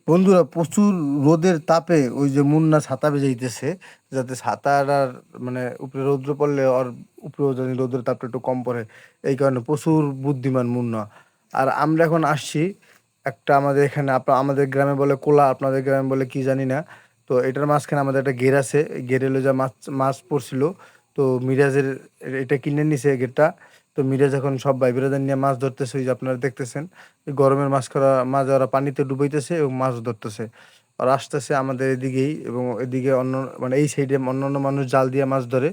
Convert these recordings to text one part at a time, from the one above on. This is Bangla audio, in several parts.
বন্ধুরা, প্রচুর রোদের তাপে ওই যে মুন্না ছাতা বেজাইতেছে, যাতে ছাতার আর মানে উপরে রৌদ্র পড়লে ওর উপরেও জানি রোদের তাপটা একটু কম পড়ে। এই কারণে প্রচুর বুদ্ধিমান মুন্না। আর আমরা এখন আসছি একটা আমাদের এখানে, আমাদের গ্রামে বলে কোলা, আপনাদের গ্রামে বলে কি জানি না। তো এটার মাঝখানে আমাদের একটা গের আছে, গেরে লো যা মাছ মাছ পড়ছিল। তো মিরাজের এটা কিনে নিছে গেরটা। তো মিরাজ এখন সব ভাই বিরাদার নিয়ে মাছ ধরতেছে, ওই যে আপনারা দেখতেছেন এই গরমের মাছ ওরা পানিতে ডুবাইতেছে এবং মাছ ধরতেছে। আর আসতেছে আমাদের এদিকেই, এবং এদিকে অন্য মানে এই সাইডে অন্যান্য মানুষ জাল দিয়ে মাছ ধরে।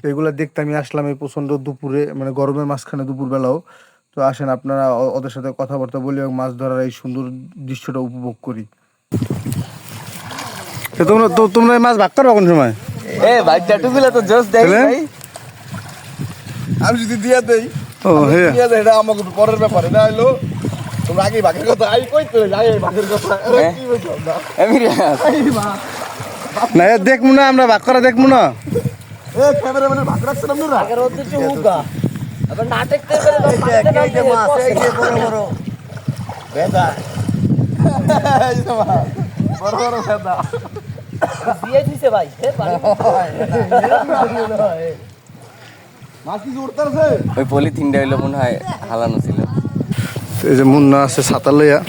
তো এগুলো দেখতে আমি আসলাম এই প্রচন্ড দুপুরে, মানে গরমের মাঝখানে দুপুর বেলাও। তো আসেন আপনারা ওদের সাথে কথাবার্তা বলি এবং মাছ ধরার এই সুন্দর দৃশ্যটা উপভোগ করি। তো তোমরা এই মাছ ভাগ করো কোন সময়? ভাই ট্যাটুগুলো তো জোস দেই ভাই। আমি যদি দিয়া দেই, ও হ্যাঁ, দিয়া দেই, এটা আমাকে পরের ব্যাপারে না হইলো। তোমরা আগে ভাগের কথা আই কই তো আগে ভাগের কথা কি বলছো না? না দেখবো না, আমরা ভাগ করা দেখবো না। ক্যামেরাম্যানের ভাগ রাখছেন আপনারা? আগের ওদের তো হুগা আবার নাটক করে এই যে মাছ, এই যে বড় বড় বেদা, এই যে মাছ, বড় বড় বেদা দিয়ে দিছে ভাই। মাছ কি উঠতেছে? ওই পলিথিনটা হইলো মনে হয় হালানো ছিল। এই যে মুন্না আছে ছাতা লইয়া।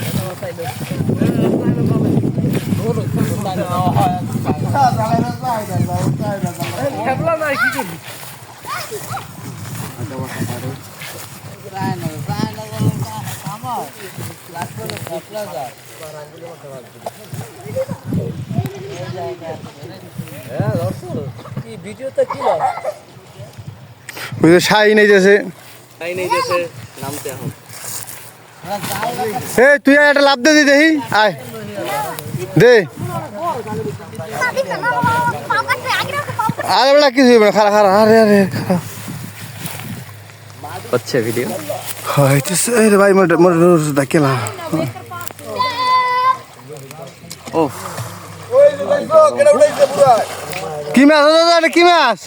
ভিডিওটা কি লস ওই যে শাইন এইতেছে। তাই নেই যেতে নামতে এখন এই তুই একটা লাভ দে দেখি, আয় দে। আরে বেটা কিছু হবে না, খারা খারা, আরে আরে খারা হচ্ছে ভিডিও। হইতেছে। এই রে ভাই মোর মোর ডাকেলা। ও ওই যে দেখো কেডা উড়াইছে পুরা। কি মাছ দাদা, এটা কি মাছ?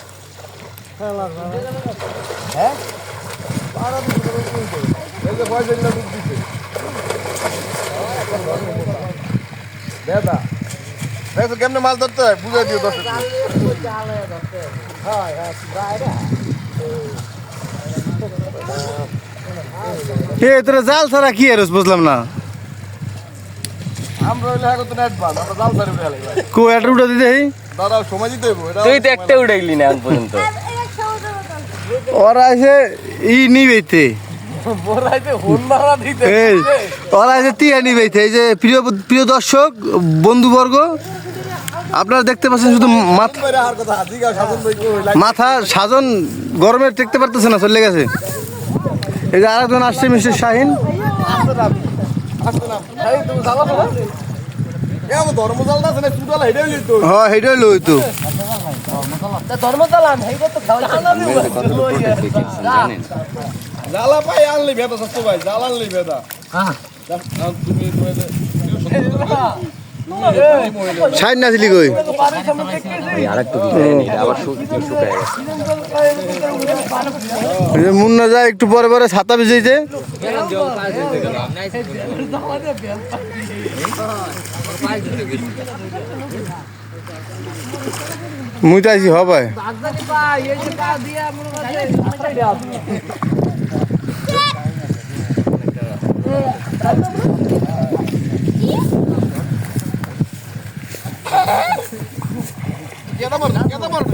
এই যে ভয় জন্য ডুব দিছে বেদা। দেখো কেমনে মাছ ধরতে হয় বুঝাই দিও দর্শক। এ তোরা জাল ছাড়া কি আর বুঝলাম না। আমরা হইলে এখন তো নেট বান, আমরা জাল ধরে উড়াই ভাই। কো একটা উঠে দিতে এই দাদা সময় দিতে হইব এটা। তুই তো একটা উড়াইলি না এখন পর্যন্ত। ওরা এসে ই নিবেইতে, বড়াইতে হুন মারা দিতে। এই ওরা এসে তিয়া নিবেইতে। এই যে প্রিয় প্রিয় দর্শক বন্ধুবর্গ, আপনারা দেখতে পাচ্ছেন শুধু মাথা বাইরে আর কথা আজিগা শাসন ভাই কই মাথা সাজন গরমে টেকতে পারতেছে না, চলে গেছে। এই যে আরেকজন আসছে মিস্টার শাহিন। আসতে না ভাই তুমি জালা না এ আমার ধর্মজাল না আছে চুটালা হেডে হইলি তো। হ্যাঁ হেডে লই তো। ধর্মতলা এইটা তো জানেন জালা পাই আনলি বেদা সস্ত ভাই জাল আনলি বেদা। হ্যাঁ তুমি শাহিন নাছিলি কই? আরেকটু আবার শুকায় গেছে। এই যে মুন্না যায় একটু পরে পরে ছাতা ভিজেছে। মুই তো আইছি হবে। কেডা মার